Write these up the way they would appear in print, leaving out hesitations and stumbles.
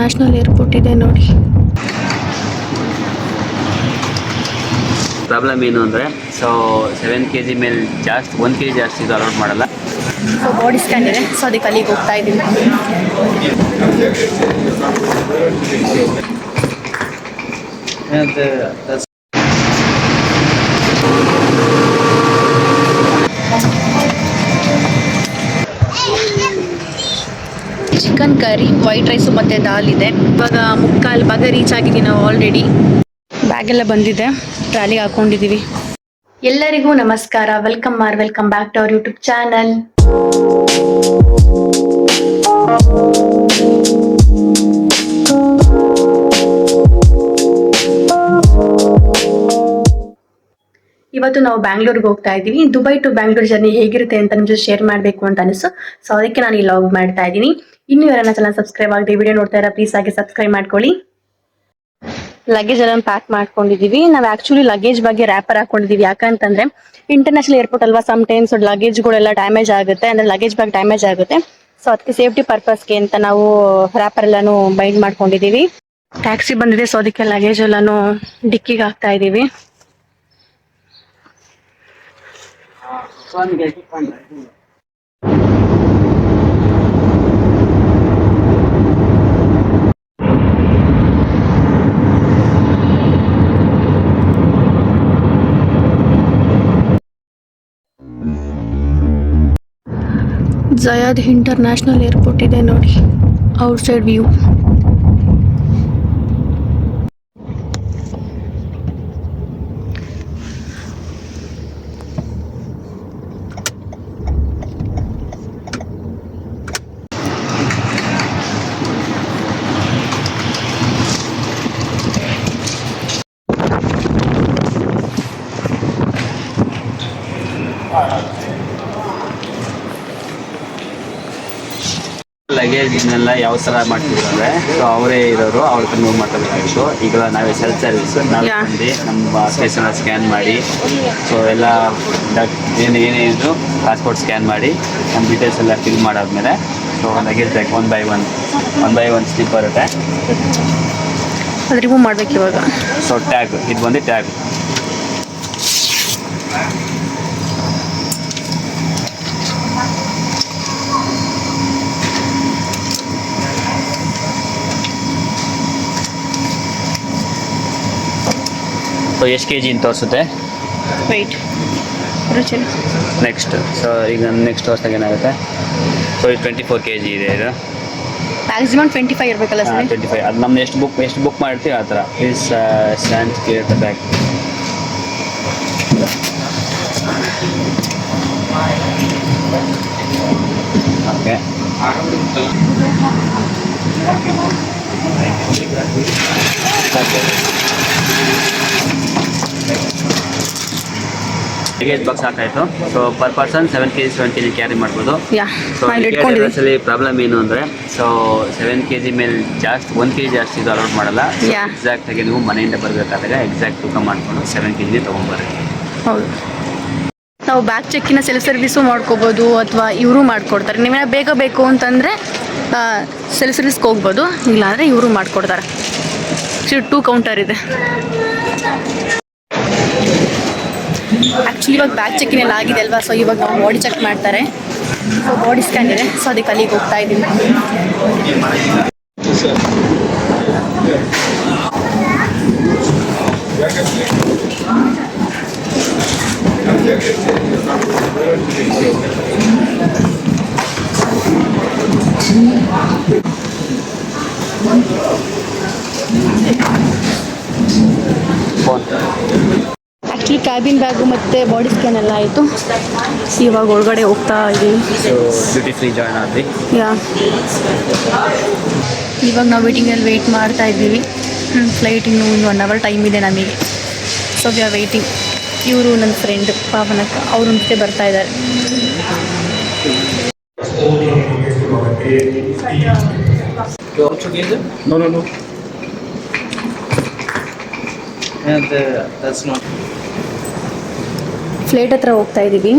National airport ಇದೆ ನೋಡಿ. Problem ಏನು ಅಂದರೆ ಸೊ 7 kg ಮೇಲೆ ಜಾಸ್ತಿ 1 kg ಜಾಸ್ತಿ ಇದು ಅಲೌಟ್ ಮಾಡಲ್ಲ. ಸೊ ಬಾಡಿ ಸ್ಕ್ಯಾನ್ ಇದೆ, ಸೊ ಅದಕ್ಕೆ ಅಲ್ಲಿಗೆ ಹೋಗ್ತಾ ಇದ್ದೀವಿ. ಚಿಕನ್ ಕರಿ, ವೈಟ್ ರೈಸು ಮತ್ತು ದಾಲ್ ಇದೆ. ಇವಾಗ ಮುಕ್ಕಾಲು ಭಾಗ ರೀಚ್ ಆಗಿದ್ದೀವಿ ನಾವು ಆಲ್ರೆಡಿ. ಬ್ಯಾಗೆಲ್ಲ ಬಂದಿದೆ, ಟ್ರಾಲಿಗೆ ಹಾಕೊಂಡಿದ್ದೀವಿ. ಎಲ್ಲರಿಗೂ ನಮಸ್ಕಾರ, welcome back to our YouTube channel. ಇವತ್ತು ನಾವು ಬ್ಯಾಂಗ್ಳೂರ್ಗೆ ಹೋಗ್ತಾ ಇದ್ದೀವಿ. ದುಬೈ ಟು ಬ್ಯಾಂಗ್ಳೂರ್ ಜರ್ನಿ ಹೇಗಿರುತ್ತೆ ಅಂತ ನಿಮ್ ಜೊತೆ ಶೇರ್ ಮಾಡಬೇಕು ಅಂತ ಅನಿಸ್ತು. ಸೊ ಅದಕ್ಕೆ ನಾನು ಈ ಲಾಗ್ ಮಾಡ್ತಾ ಇದ್ದೀನಿ. ಇನ್ನು ಯಾರನ್ನ ಚಾನಲ್ ಸಬ್ಸ್ಕ್ರೈಬ್ ಆಗದೆ ವಿಡಿಯೋ ನೋಡ್ತಾ ಇರೋ ಪ್ಲೀಸ್ ಆಗಿ ಸಬ್ಸ್ಕ್ರೈಬ್ ಮಾಡ್ಕೊಳ್ಳಿ. ಲಗೇಜ್ ಎಲ್ಲ ಪ್ಯಾಕ್ ಮಾಡ್ಕೊಂಡಿದೀವಿ. ನಾವು ಆಕ್ಚುಲಿ ಲಗೇಜ್ ಬಗ್ಗೆ ರ್ಯಾಪರ್ ಹಾಕೊಂಡಿದೀವಿ. ಯಾಕಂತಂದ್ರೆ ಇಂಟರ್ನ್ಯಾಷನಲ್ ಏರ್ಪೋರ್ಟ್ ಅಲ್ವಾ, ಸಮ್ ಟೈಮ್ಸ್ ಲಗೇಜ್ಗಳೆಲ್ಲ ಡ್ಯಾಮೇಜ್ ಆಗುತ್ತೆ, ಅಂದ್ರೆ ಲಗೇಜ್ ಬ್ಯಾಗ್ ಡ್ಯಾಮೇಜ್ ಆಗುತ್ತೆ. ಸೊ ಅದಕ್ಕೆ ಸೇಫ್ಟಿ ಪರ್ಪಸ್ಗೆ ಅಂತ ನಾವು ರ್ಯಾಪರ್ ಎಲ್ಲಾನು ಬೈಂಡ್ ಮಾಡ್ಕೊಂಡಿದೀವಿ. ಟ್ಯಾಕ್ಸಿ ಬಂದಿದೆ, ಸೊ ಅದಕ್ಕೆ ಲಗೇಜ್ ಎಲ್ಲಾನು ಡಿಕ್ಕಿಗೆ ಹಾಕ್ತಾ ಇದೀವಿ. ಜಯಾದ್ ಇಂಟರ್ನ್ಯಾಷನಲ್ ಏರ್ಪೋರ್ಟ್ ಇದೆ ನೋಡಿ, ಔಟ್ ಸೈಡ್ ವ್ಯೂ. ಲಗೇಜ್ನೆಲ್ಲ ಯಾವ ಥರ ಮಾಡ್ತಿದ್ರು ಅಂದರೆ ಸೊ ಅವರೇ ಇರೋರು ಅವ್ರ ಹತ್ರ ಮೂವ್ ಮಾಡ್ಕೋಬೇಕಾಗಿತ್ತು. ಈಗ ನಾವೇ ಸೆಲ್ಫ್ ಸರ್ವಿಸ್ ನಾವು ಬಂದು ನಮ್ಮ ಫೇಸನ್ನು ಸ್ಕ್ಯಾನ್ ಮಾಡಿ ಸೊ ಎಲ್ಲ ಏನೇನಿದ್ರು ಪಾಸ್ಪೋರ್ಟ್ ಸ್ಕ್ಯಾನ್ ಮಾಡಿ ನಮ್ಮ ಡೀಟೇಲ್ಸ್ ಎಲ್ಲ ಫಿಲ್ ಮಾಡಾದ್ಮೇಲೆ so luggage bag one by one slip ಬರುತ್ತೆ. ಅದು ರಿಮೂವ್ ಮಾಡ್ಬೇಕು ಇವಾಗ. ಸೊ ಟ್ಯಾಗ್ ಇದು ಬಂದು ಟ್ಯಾಗ್. ಸೊ ಎಷ್ಟು kg ಅಂತ ತೋರಿಸುತ್ತೆ ವೆಯ್ಟ್ ರುಚಿ. ನೆಕ್ಸ್ಟ್ ಸೊ ಈಗ ನೆಕ್ಸ್ಟ್ ತೋರಿಸಿದಾಗ ಏನಾಗುತ್ತೆ, ಸೊ ಇದು 24 kg ಇದೆ. ಇದು ಮ್ಯಾಕ್ಸಿಮಮ್ 25 ಇರಬೇಕಲ್ಲ ಸರ್? 25. ಅದು ನಮ್ದು ಎಷ್ಟು ಬುಕ್ ಮಾಡ್ತೀವಿ ಆ ಥರ. Please stand clear the bag. Okay, luggage box ಹಾಕಾಯ್ತು. So per person 7 kg 7 kg carry ಮಾಡ್ಬೋದು. ಸೊ ಇದರಲ್ಲಿ ಪ್ರಾಬ್ಲಮ್ ಏನು ಅಂದರೆ ಸೊ 7 kg ಮೇಲೆ ಜಾಸ್ತಿ 1 kg ಜಾಸ್ತಿ ಇದು ಅಲೌಟ್ ಮಾಡಲ್ಲ. ಎಕ್ಸಾಕ್ಟ್ ಆಗಿ ನೀವು ಮನೆಯಿಂದ ಬರಬೇಕಾದಾಗ ಎಕ್ಸಾಕ್ಟ್ ತೂಕ ಮಾಡಿಕೊಂಡು 7 kg ತೊಗೊಂಬರ್ರಿ. ಹೌದು, ನಾವು ಬ್ಯಾಗ್ ಚೆಕ್ಕಿನ ಸೆಲ್ಫ್ ಸರ್ವಿಸು ಮಾಡ್ಕೋಬೋದು ಅಥವಾ ಇವರು ಮಾಡಿಕೊಡ್ತಾರೆ. ನೀವೇನ ಬೇಗ ಬೇಕು ಅಂತಂದರೆ ಸೆಲ್ಫ್ ಸರ್ವಿಸ್ಗೆ ಹೋಗ್ಬೋದು, ಇಲ್ಲಾಂದರೆ ಇವರು ಮಾಡಿಕೊಡ್ತಾರೆ. 2 ಕೌಂಟರ್ ಇದೆ. ಆ್ಯಕ್ಚುಲಿ ಇವಾಗ ಬ್ಯಾಗ್ ಚೆಕ್ಕಿನ್ ಎಲ್ಲ ಆಗಿದೆ ಅಲ್ವಾ, ಸೊ ಇವಾಗ ನಾವು ಬಾಡಿ ಚೆಕ್ ಮಾಡ್ತಾರೆ. ಸೊ ಬಾಡಿ ಸ್ಕ್ಯಾನ್ ಇದೆ, ಸೊ ಅದಕ್ಕೆ ಅಲ್ಲಿಗೆ ಹೋಗ್ತಾ ಇದ್ದೀವಿ. ಆ್ಯಕ್ಚುಲಿ ಕ್ಯಾಬಿನ್ ಬ್ಯಾಗು ಮತ್ತು ಬಾಡಿ ಸ್ಕ್ಯಾನ್ ಎಲ್ಲ ಆಯಿತು. ಇವಾಗ ಒಳಗಡೆ ಹೋಗ್ತಾ ಇದ್ದೀವಿ. ಡ್ಯೂಟಿ ಫ್ರೀ ಜಾಯ್ನ್ ಆದ್ವಿ. ಇವಾಗ ನಾವು ವೇಟ್ ಮಾಡ್ತಾ ಇದ್ದೀವಿ. ಫ್ಲೈಟ್ ಇನ್ನೂ 1 hour ಟೈಮ್ ಇದೆ ನಮಗೆ. So we are waiting. ಇವರು ನನ್ನ ಫ್ರೆಂಡ್ ಪಾವನಕ್ಕ, ಅವ್ರ ಜೊತೆ ಬರ್ತಾ ಇದ್ದಾರೆ. No. That's not. ಫ್ಲೈಟ್ ಹತ್ರ ಹೋಗ್ತಾ ಇದ್ದೀವಿ.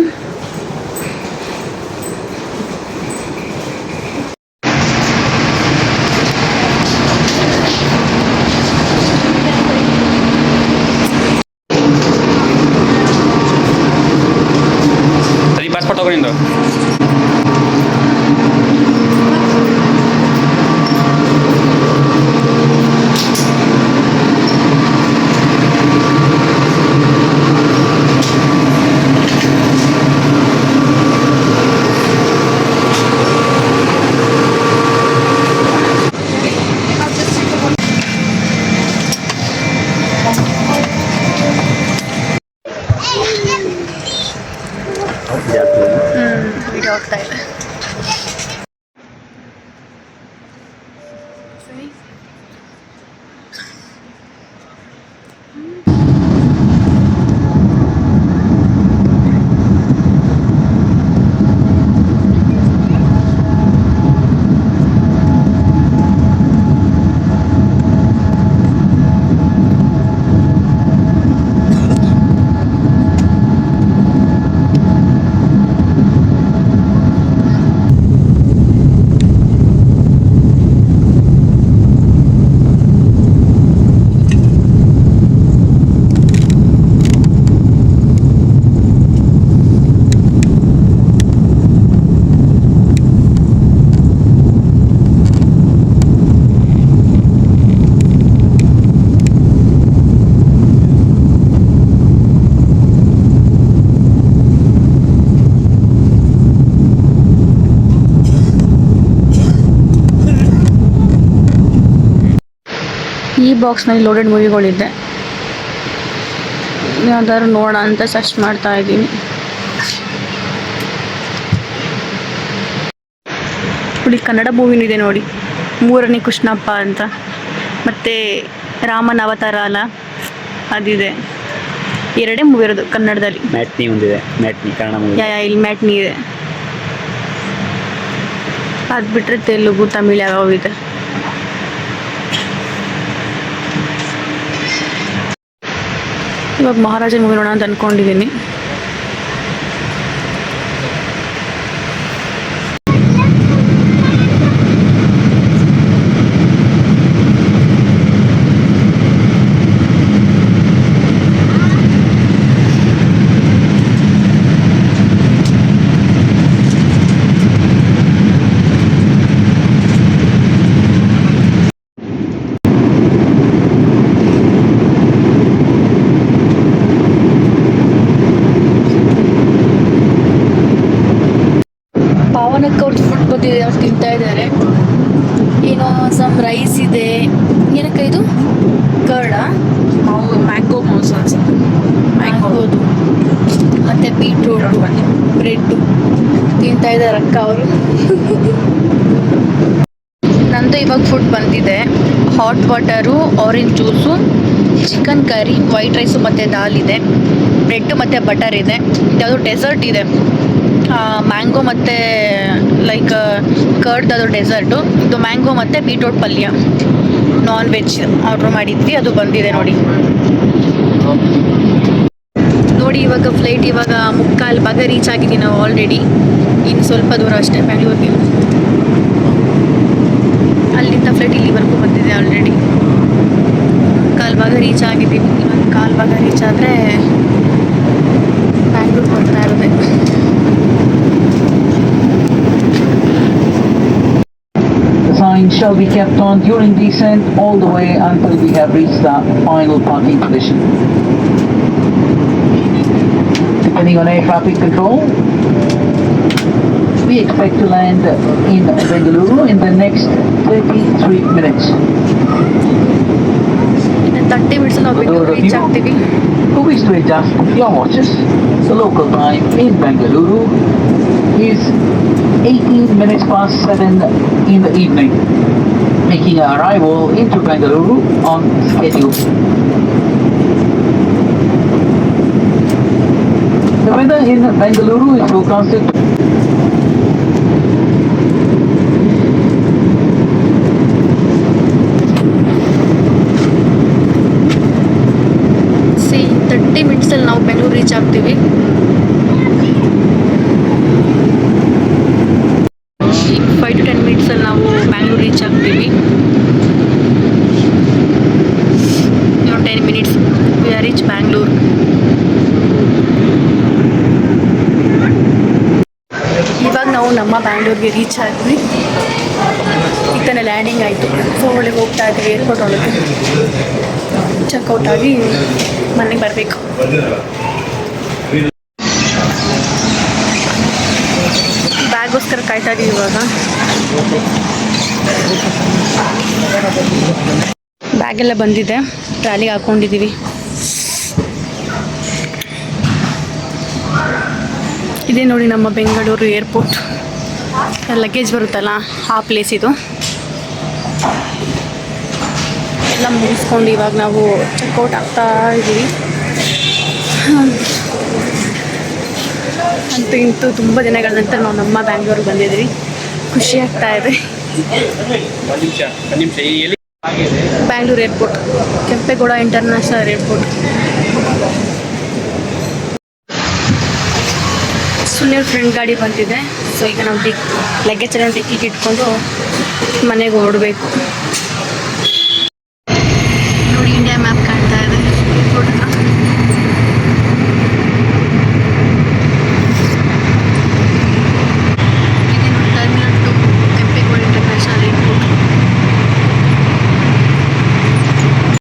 ಈ ಬಾಕ್ಸ್ನಲ್ಲಿ ಲೋಡೆಡ್ ಮೂವಿಗಳಿದೆ, ಯಾವ್ದಾದ್ರು ನೋಡೋಣ ಅಂತ ಸರ್ಚ್ ಮಾಡ್ತಾ ಇದ್ದೀನಿ. ಇಲ್ಲಿ ಕನ್ನಡ ಮೂವಿನೂ ಇದೆ ನೋಡಿ, ಮೂರನೇ ಕೃಷ್ಣಪ್ಪ ಅಂತ, ಮತ್ತು ರಾಮನ ಅವತಾರ ಅಲ್ಲ ಅದಿದೆ. ಎರಡೇ ಮೂವಿ ಇರೋದು ಕನ್ನಡದಲ್ಲಿ. ಮ್ಯಾಟ್ನಿ ಒಂದಿದೆ, ಮ್ಯಾಟ್ನಿ ಕನ್ನಡ ಮೂವಿ. ಇಲ್ಲಿ ಮ್ಯಾಟ್ನಿ ಇದೆ. ಅದು ಬಿಟ್ಟರೆ ತೆಲುಗು, ತಮಿಳು ಯಾವ್ಯಾವ ಇದೆ. ಇವಾಗ ಮಹಾರಾಜ ಮೂವಿ ನೋಡೋಣ ಅಂತ ಅಂದ್ಕೊಂಡಿದ್ದೀನಿ. ಪಾವನಕ್ಕೆ ಅವ್ರದ್ದು ಫುಡ್ ಬಂದಿದೆ, ಅವ್ರು ತಿಂತಾ ಇದ್ದಾರೆ. ಏನೋ ಸಮ್ ರೈಸ್ ಇದೆ, ಏನಕ್ಕ ಇದು ಕರ್ಡ, ಮ್ಯಾಂಗೋ ಮೋಸ್ ಅನ್ಸುತ್ತೆ. ಮ್ಯಾಂಗೋದು ಮತ್ತು ಬೀಟ್ರೂಟ್ ಬ್ರೆಡ್ಡು ತಿಂತಾ ಇದ್ದಾರೆ ಅಕ್ಕ ಅವರು. ನಂದು ಇವಾಗ ಫುಡ್ ಬಂದಿದೆ. Hot water, orange juice, chicken curry, white rice ಮತ್ತು ದಾಲ್ ಇದೆ, ಬ್ರೆಡ್ಡು ಮತ್ತು ಬಟರ್ ಇದೆ. ಯಾವುದೋ ಡೆಸರ್ಟ್ ಇದೆ, ಮ್ಯಾಂಗೋ ಮತ್ತು ಲೈಕ್ ಕರ್ಡ್ದು ಡೆಸರ್ಟು. ಇದು ಮ್ಯಾಂಗೋ ಮತ್ತು ಬೀಟ್ರೂಟ್ ಪಲ್ಯ ನಾನ್ ವೆಜ್ ಆರ್ಡ್ರ್ ಮಾಡಿದ್ವಿ, ಅದು ಬಂದಿದೆ ನೋಡಿ. ಇವಾಗ ಫ್ಲೈಟ್ ಇವಾಗ 3:15 ಭಾಗ ರೀಚ್ ಆಗಿದ್ದೀವಿ ನಾವು ಆಲ್ರೆಡಿ. ಇನ್ನು ಸ್ವಲ್ಪ ದೂರ ಅಷ್ಟೇ ಬ್ಯಾಂಗ್ಳೂರಿಗೆ. ಅಲ್ಲಿಂದ ಫ್ಲೈಟ್ ಇಲ್ಲಿವರೆಗೂ ಬಂದಿದೆ ಆಲ್ರೆಡಿ. 3:15 ಭಾಗ ರೀಚ್ ಆಗಿದ್ದೀವಿ. ಇನ್ನೊಂದು 1/4 ಭಾಗ ರೀಚ್ ಆದರೆ ಬ್ಯಾಂಗ್ಳೂರ್ ಬರ್ತಾ ಇರೋದೆ. Signs shall be kept on during descent all the way until we have reached the final parking position. Depending on air traffic control, we expect to land in Bengaluru in the next 33 minutes. ಇನ್ನು 30 minutes ನಾವು Bengaluru reach ಆಗ್ತೀವಿ. Who wish to adjust your watches? The local time in Bengaluru is 18 minutes past 7 in the evening, making our arrival into Bengaluru on schedule. The weather in Bengaluru is forecasted C 30 ಮಿನಿಟ್ಸಲ್ಲಿ ನಾವು Bengaluru reach ಆಗ್ತೀವಿ. 5 to 10 ಮಿನಿಟ್ಸಲ್ಲಿ ನಾವು Bangalore reach ಆಗ್ತೀವಿ. 10 minutes we are reach Bangalore. ಇವಾಗ ನಾವು ನಮ್ಮ ಬ್ಯಾಂಗ್ಳೂರ್ಗೆ reach ಆದ್ವಿ. ಈಗ ತಾನೇ ಲ್ಯಾಂಡಿಂಗ್ ಆಯಿತು. ಸೊ ಒಳಗೆ ಹೋಗ್ತಾ ಇದ್ದೀವಿ ಏರ್ಪೋರ್ಟ್ ಒಳಗೆ. ಚೆಕ್ಔಟ್ ಆಗಿ ಮನೆಗೆ ಬರಬೇಕು. ಬ್ಯಾಗೋಸ್ಕರ ಕಾಯ್ತಾ ಇದ್ದೀವಿ ಇವಾಗ. ಬ್ಯಾಗೆಲ್ಲ ಬಂದಿದೆ, ಟ್ರಾಲಿಗೆ ಹಾಕ್ಕೊಂಡಿದ್ದೀವಿ. ಇದೇ ನೋಡಿ ನಮ್ಮ ಬೆಂಗಳೂರು ಏರ್ಪೋರ್ಟ್. ಲಗೇಜ್ ಬರುತ್ತಲ್ಲ ಆ ಪ್ಲೇಸ್ ಇದು. ಎಲ್ಲ ಮುಗಿಸ್ಕೊಂಡು ಇವಾಗ ನಾವು ಚೆಕ್ಔಟ್ ಆಗ್ತಾ ಇದ್ದೀವಿ. ಅಂತೂ ಇಂತೂ ತುಂಬ ದಿನಗಳ ನಂತರ ನಾವು ನಮ್ಮ ಬ್ಯಾಂಗ್ಳೂರಿಗೆ ಬಂದಿದ್ದೀವಿ. ಖುಷಿ ಆಗ್ತಾ ಇದೆ. Bangalore airport, Kempegowda international airport. ಸುಮ್ಮನೆ ಫ್ರೆಂಡ್ ಗಾಡಿ ಬಂದಿದೆ. ಸೊ ಈಗ ನಾವು ಲಗೇಜ್ ಎಲ್ಲ ಡಿಕ್ಕಿಗೆ ಇಟ್ಕೊಂಡು ಮನೆಗೆ ಹೊರಡಬೇಕು.